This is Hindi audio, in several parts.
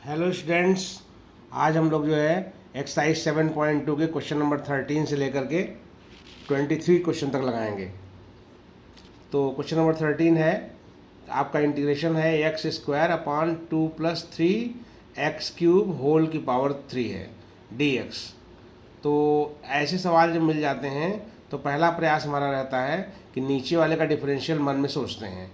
हेलो स्टूडेंट्स, आज हम लोग जो है एक्सरसाइज 7.2 के क्वेश्चन नंबर 13 से लेकर के 23 क्वेश्चन तक लगाएंगे। तो क्वेश्चन नंबर 13 है, आपका इंटीग्रेशन है x square upon 2 plus 3x³ whole की पावर 3 है dx। तो ऐसे सवाल जब मिल जाते हैं तो पहला प्रयास हमारा रहता है कि नीचे वाले का डिफरेंशियल मन में सोचते हैं।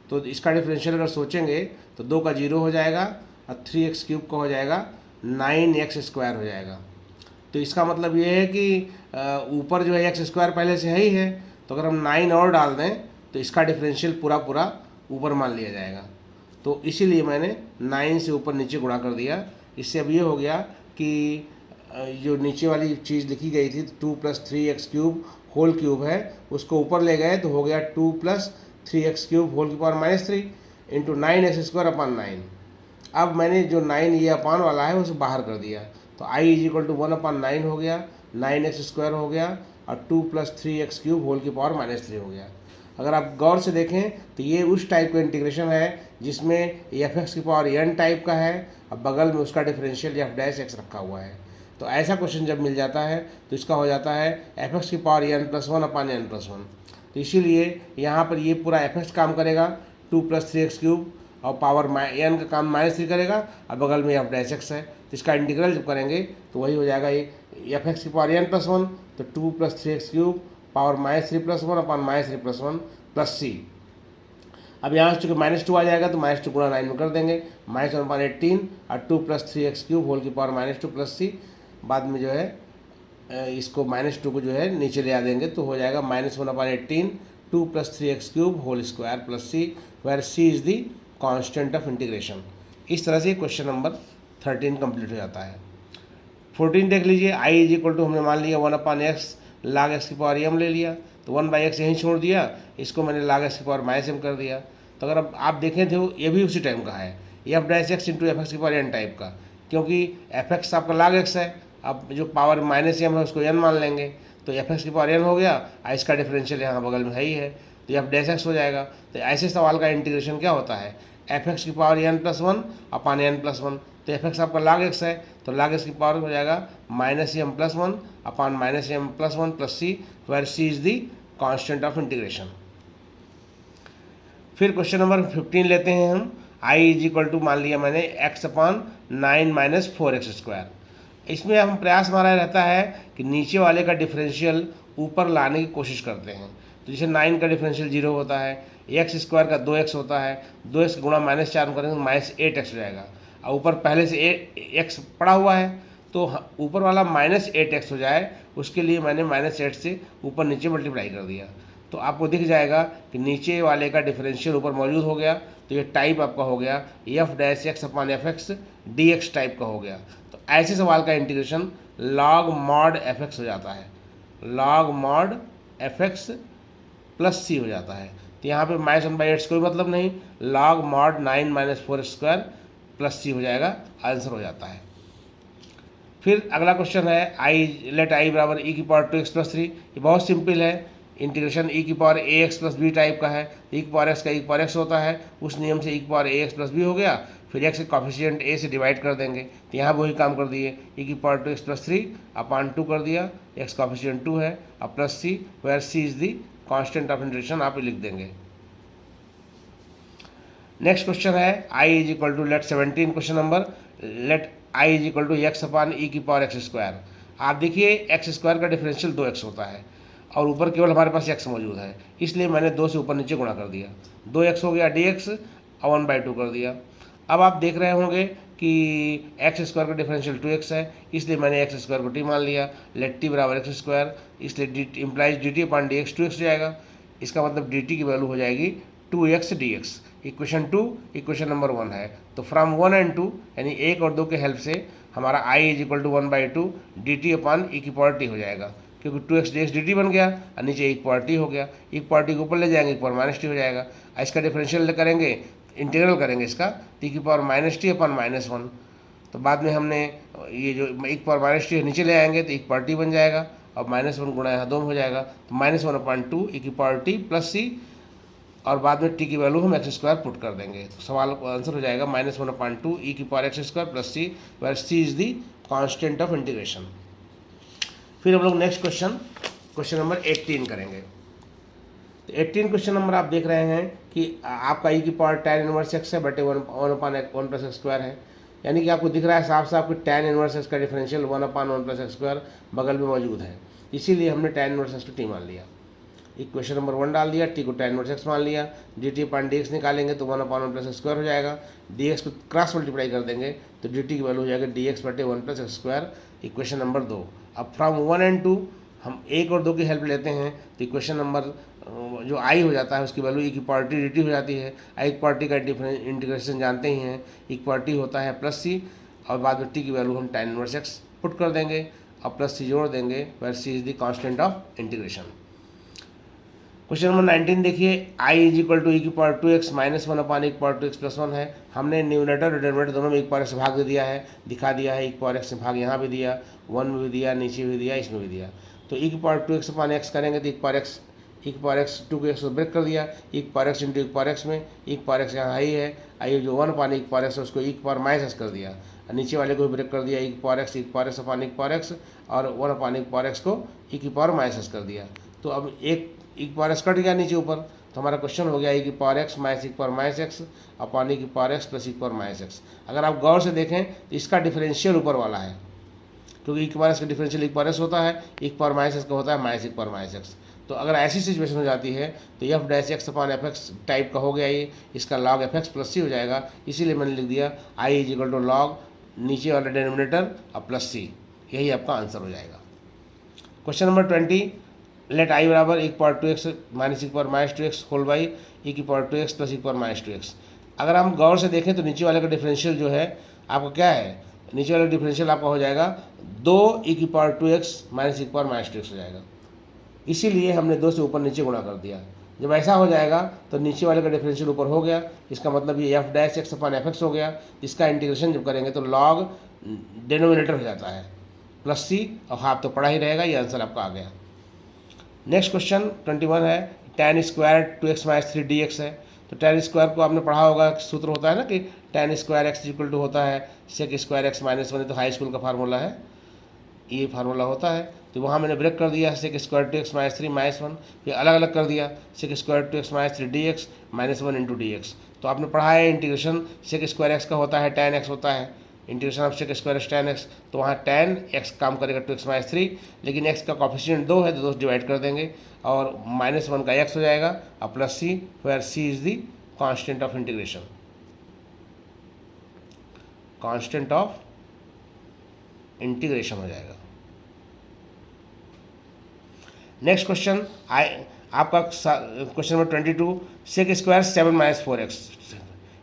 तो इसका डिफरेंशियल अगर सोचेंगे तो 2 का 0 हो जाएगा और 3x³ का हो जाएगा 9x² हो जाएगा। तो इसका मतलब ये है कि ऊपर जो है x² पहले से है ही है, तो अगर हम 9 और डाल दें तो इसका डिफरेंशियल पूरा पूरा ऊपर मान लिया जाएगा। तो इसीलिए मैंने 9 से ऊपर नीचे गुणा कर दिया। इससे अब ये हो गया कि जो नीचे वाली चीज़ लिखी गई थी 2 प्लस 3x³ होल क्यूब है, उसको ऊपर ले गए तो हो गया 2 प्लस 3x³ होल की पावर -3 इंटू 9x² अपॉन 9। अब मैंने जो 9 ये अपान वाला है उसे बाहर कर दिया, तो i इज इक्वल टू 1/9 हो गया, 9x² हो गया और 2 प्लस 3x³ होल की पावर -3 हो गया। अगर आप गौर से देखें तो ये उस टाइप का इंटीग्रेशन है जिसमें f(x) की पावर n टाइप का है और बगल में उसका डिफरेंशियल f' रखा हुआ है। तो ऐसा क्वेश्चन जब मिल जाता है तो इसका हो जाता है f(x) की पावर n+1/n+1। तो इसीलिए यहाँ पर ये पूरा f(x) काम करेगा 2 प्लस 3x³ और पावर n का काम -3 करेगा और बगल में f' है। तो इसका इंटीग्रल जब करेंगे तो वही हो जाएगा ये f(x) की पावर n+1, तो 2 plus 3x³ power -3+1 upon -3+1 plus c। अब यहाँ से चूँकि -2 आ जाएगा तो -2 गुणा 9 में कर देंगे, -1/18 और 2 प्लस 3x³ होल की पावर -2 प्लस c। बाद में जो है इसको -2 को जो है नीचे ले आ देंगे तो हो जाएगा -1/18 2 plus 3x³ whole square plus c, where c is the constant of integration. इस तरह से क्वेश्चन नंबर 13 कंप्लीट हो जाता है। 14 देख लीजिए, i इज इक्वल टू हमने मान लिया 1/x log x की पावर m ले लिया, तो 1/x यहीं छोड़ दिया, इसको मैंने log x की पावर -m कर दिया। तो अगर अब आप देखें तो ये भी उसी टाइम का है, f' इंटू f(x) की पावर n टाइप का, क्योंकि f(x) आपका log x है। अब जो पावर -m है उसको n मान लेंगे, तो f(x) की पावर n हो गया, इसका डिफरेंशियल यहाँ बगल में है ही है तो f' हो जाएगा। तो ऐसे सवाल का इंटीग्रेशन क्या होता है, f(x) की पावर n+1 अपान n+1, तो f(x) आपका log x है तो log x की पावर हो जाएगा -m+1 upon -m+1 plus c, where c is the constant of integration. फिर क्वेश्चन नंबर 15 लेते हैं हम, i इज इक्वल टू मान लिया मैंने x अपान 9 - 4x²। इसमें हम प्रयास हमारा रहता है कि नीचे वाले का डिफरेंशियल ऊपर लाने की कोशिश करते हैं। तो जैसे 9 का डिफरेंशियल 0 होता है, x² का 2x होता है, 2x गुणा -4 में करेंगे -8x हो जाएगा, और ऊपर पहले से x पड़ा हुआ है तो ऊपर वाला -8x हो जाए उसके लिए मैंने -8 से ऊपर नीचे मल्टीप्लाई कर दिया। तो आपको दिख जाएगा कि नीचे वाले का डिफरेंशियल ऊपर मौजूद हो गया, तो ये टाइप आपका हो गया f' अपान f(x) dx टाइप का हो गया। तो ऐसे सवाल का इंटीग्रेशन log mod f(x) हो जाता है, log mod f(x) plus c हो जाता है। तो यहाँ पे -1/8 कोई मतलब नहीं, log mod 9 - 4x² plus c हो जाएगा, आंसर हो जाता है। फिर अगला क्वेश्चन है लेट i बराबर e की पावर 2x प्लस 3। ये बहुत सिंपल है, इंटीग्रेशन e की power ax plus b type का है। e की पावर x का e की पावर x होता है, उस नियम से e की पावर ax प्लस b हो गया, फिर x के कॉफिशिएंट a से डिवाइड कर देंगे, तो यहाँ वही काम कर दिए, e की पावर 2x प्लस 3 अपान 2 कर दिया, x कॉफिशिएंट 2 है, अब plus c, where c is the constant of integration आप लिख देंगे। नेक्स्ट क्वेश्चन है i is equal to let 17 question number, let i is equal to x upon e की पावर x²। आप देखिए x² का डिफरेंशियल 2x होता है और ऊपर केवल हमारे पास x मौजूद है, इसलिए मैंने 2 से ऊपर नीचे गुणा कर दिया, 2x हो गया dx और 1/2 कर दिया। अब आप देख रहे होंगे कि x² का डिफरेंशियल 2x है, इसलिए मैंने x² को t मान लिया, लेट t बराबर x², इसलिए implies D T upon D x 2x हो जाएगा। इसका मतलब dt की वैल्यू हो जाएगी 2x dx। Equation 2 equation number 1 है, तो फ्रॉम 1 and 2 यानी 1 और 2 के हेल्प से हमारा i is equal to 1/2 dt upon e की पावर t हो जाएगा, क्योंकि 2x dx dt बन गया और नीचे e की पावर t हो गया, e की पावर t को ऊपर ले जाएंगे e की पावर -t हो जाएगा। इसका डिफरेंशियल करेंगे, इंटीग्रल करेंगे इसका, t की पावर -t अपान -1, तो बाद में हमने ये जो e की पावर -t नीचे ले आएंगे तो e की पावर t बन जाएगा और -1 गुणा यहाँ 2 हो जाएगा, तो -1/2 e की पावर t प्लस c और बाद में टी की वैल्यू हम एक्स स्क्वायर पुट कर देंगे। तो सवाल का आंसर हो जाएगा -1/2 ई की power x square plus C, where C is the constant of integration. फिर हम लोग नेक्स्ट क्वेश्चन नंबर 18 करेंगे। तो 18 क्वेश्चन नंबर आप देख रहे हैं कि आपका ई की पावर tan इनवर्स एक्स है बटे 1 प्लस एक्स स्क्वायर है, यानी कि आपको दिख रहा है साफ साफ कि tan इनवर्स एक्स का डिफरेंशियल 1/1 प्लस एक्स स्क्वायर बगल में मौजूद है, इसीलिए हमने tan इनवर्स एक्स को टी मान लिया। इक्वेशन नंबर 1 डाल दिया, टी को tan इनवर्स एक्स मान लिया, डी टी पान डी एक्स निकालेंगे तो 1/1 प्लस एक्स स्क्वायर हो जाएगा, डी एक्स को क्रॉस मल्टीप्लाई कर देंगे तो डी टी की वैल्यू हो जाएगा डी एक्स बटे 1 plus x square. Equation number 2। अब फ्रॉम 1 and 2 हम 1 और 2 की हेल्प लेते हैं तो इक्वेशन नंबर जो आई हो जाता है उसकी वैल्यू ई की पावर टी डी टी हो जाती है। आई की पावर टी का इंटीग्रेशन जानते ही हैं, ई की पावर टी होता है प्लस सी, और बाद में टी की वैल्यू हम tan इनवर्स एक्स पुट कर देंगे और प्लस सी जोड़ देंगे, where C is the constant of integration. Question number 19 देखिए, i is equal to e की पावर 2x माइनस 1/e की पावर 2x प्लस 1 है। हमने न्यूमरेटर और डिनोमिनेटर दोनों में e की पावर x भाग दे दिया है, दिखा दिया है। e की पावर x से भाग यहाँ भी दिया, 1 में भी दिया, नीचे भी दिया, इसमें भी दिया। तो e की पावर 2x/x करेंगे तो e की पावर x 2 को x ब्रेक कर दिया, e की पावर x इंटू e की पावर x में, e की पावर x यहाँ आई है, आई जो 1/e की पावर x है उसको e की पावर माइनस कर दिया, नीचे वाले को भी ब्रेक कर दिया, e की पावर x, e की पावर x अपॉन e की पावर x, और 1/e की पावर x को e की पावर माइनस कर दिया। तो अब एक ई की पावर एक्स कट गया नीचे ऊपर, तो हमारा क्वेश्चन हो गया ई की पावर एक्स माइनस ई की पावर माइनस एक्स अपॉन ई की पावर एक्स प्लस ई की पावर माइनस एक्स। अगर आप गौर से देखें तो इसका डिफरेंशियल ऊपर वाला है, क्योंकि ई की पावर एक्स का डिफरेंशियल ई की पावर एक्स होता है, ई की पावर माइनस एक्स का होता है माइनस ई की पावर माइनस एक्स। तो अगर ऐसी सिचुएशन हो जाती है तो F dash x upon F x type का हो गया, ये इसका लॉग एफ एक्स प्लस सी हो जाएगा, इसीलिए मैंने लिख दिया I is equal to log नीचे वाला डेनोमिनेटर और प्लस सी, यही आपका आंसर हो जाएगा। क्वेश्चन नंबर 20, लेट आई बराबर ई की पावर 2x माइनस ई की power minus 2x whole by E की पावर 2x प्लस ई की पावर माइनस 2x। अगर हम गौर से देखें तो नीचे वाले का डिफरेंशियल जो है आपका क्या है, नीचे वाला डिफरेंशियल आपका हो जाएगा 2 ई की पावर 2x माइनस ई की पावर माइनस 2x हो जाएगा, इसीलिए हमने 2 से ऊपर नीचे गुणा कर दिया। जब ऐसा हो जाएगा तो नीचे वाले का डिफरेंशियल ऊपर हो गया, इसका मतलब ये F dash x upon F x हो गया। इसका इंटीग्रेशन जब करेंगे तो लॉग डेनोमिनेटर हो जाता है प्लस सी, और हाफ तो पड़ा ही रहेगा, ये आंसर आपका आ गया। नेक्स्ट क्वेश्चन 21 है, tan square 2x minus 3 dx है। तो tan स्क्वायर को आपने पढ़ा होगा, सूत्र होता है ना कि tan square x equal to होता है सेक स्क्वायर x माइनस 1, तो हाई स्कूल का फार्मूला है, ये फार्मूला होता है। तो वहाँ मैंने ब्रेक कर दिया sec square 2x minus 3 minus 1, फिर अलग अलग कर दिया sec square 2x minus 3 dx minus 1 into dx। तो आपने पढ़ा है इंटीग्रेशन सेक स्क्वायर x का होता है tan x होता है, integration of sec square tan x, तो वहाँ tan x काम करेगा 2x माइनस 3, लेकिन x का कॉफिशिएंट 2 है तो 2 डिवाइड कर देंगे और माइनस 1 का x हो जाएगा और plus C, where C is the constant of integration, constant of integration हो जाएगा। नेक्स्ट क्वेश्चन आपका question number 22, sec square 7 minus 4x,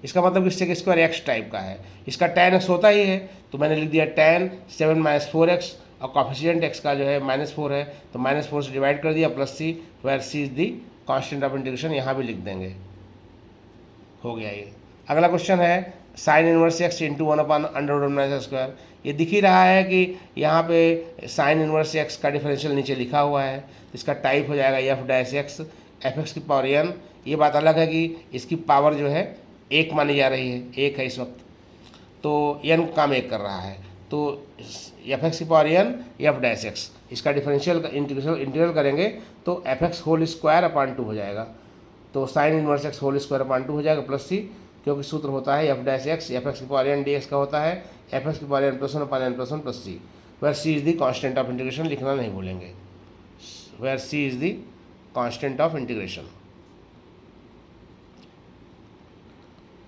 इसका मतलब कि सेक स्क्वायर एक्स टाइप का है, इसका tan x होता ही है, तो मैंने लिख दिया tan 7 माइनस 4x और कॉफिशिएंट x का जो है -4 है, तो -4 से डिवाइड कर दिया plus C, where C is the constant of integration, यहाँ भी लिख देंगे, हो गया ये। अगला क्वेश्चन है sign inverse x into 1/√(-x²। ये दिख ही रहा है कि यहाँ पे साइन इनवर्स एक्स का डिफरेंशियल नीचे लिखा हुआ है, इसका टाइप हो जाएगा F dash x, f x की पावर n। ये बात अलग है कि इसकी पावर जो है 1 मानी जा रही है, 1 है इस वक्त, तो n काम 1 कर रहा है, तो एफ एक्स की power n f dash x, इसका डिफरेंशियल इंटीग्रल करेंगे तो f x whole square upon 2 हो जाएगा, तो sine inverse x whole square upon 2 हो जाएगा प्लस सी, क्योंकि सूत्र होता है f dash x, f x की पावर n डी एक्स का होता है, एफ एक्स की power n plus 1 upon n plus 1 plus C, where C is the constant of integration, लिखना नहीं भूलेंगे, where C is the constant of integration,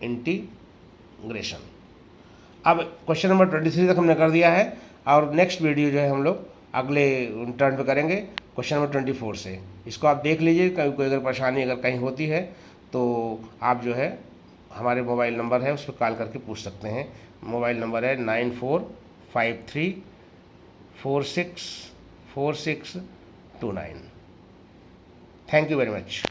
integration. अब क्वेश्चन नंबर 23 तक हमने कर दिया है और नेक्स्ट वीडियो जो है हम लोग अगले टर्न पे करेंगे क्वेश्चन नंबर 24 से। इसको आप देख लीजिए, कहीं कोई अगर परेशानी अगर कहीं होती है तो आप जो है हमारे मोबाइल नंबर है उस पर कॉल करके पूछ सकते हैं। मोबाइल नंबर है 9453464629। Thank you very much.